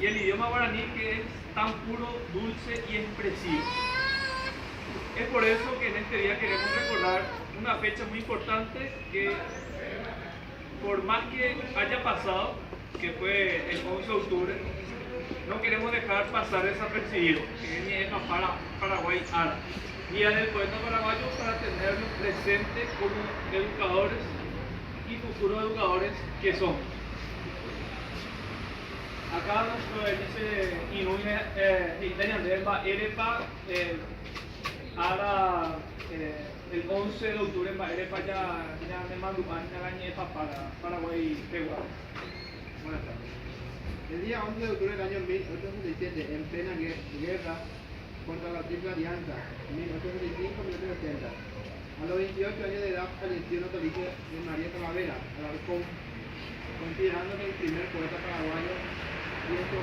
y el idioma guaraní que es tan puro, dulce y expresivo. Es por eso que en este día queremos recordar una fecha muy importante que, por más que haya pasado, que fue el 11 de octubre, no queremos dejar pasar desapercibido, que es Ñepa para Paraguay Ara, Día del Poeta Paraguayo, para tenerlo presente como educadores y futuros educadores que somos. Acá nuestro dice Inuine Italiandelba Erepa Ara el 11 de octubre en Erepa ya me mandó la Ñepa para Paraguay Peguar. Buenas tardes. El día 11 de octubre del año 1867, en plena guerra contra la Triple Alianza, 1865-1870, a los 28 años de edad falleció natalicio de María Talavera, Alarcón, considerándose el primer poeta paraguayo y en su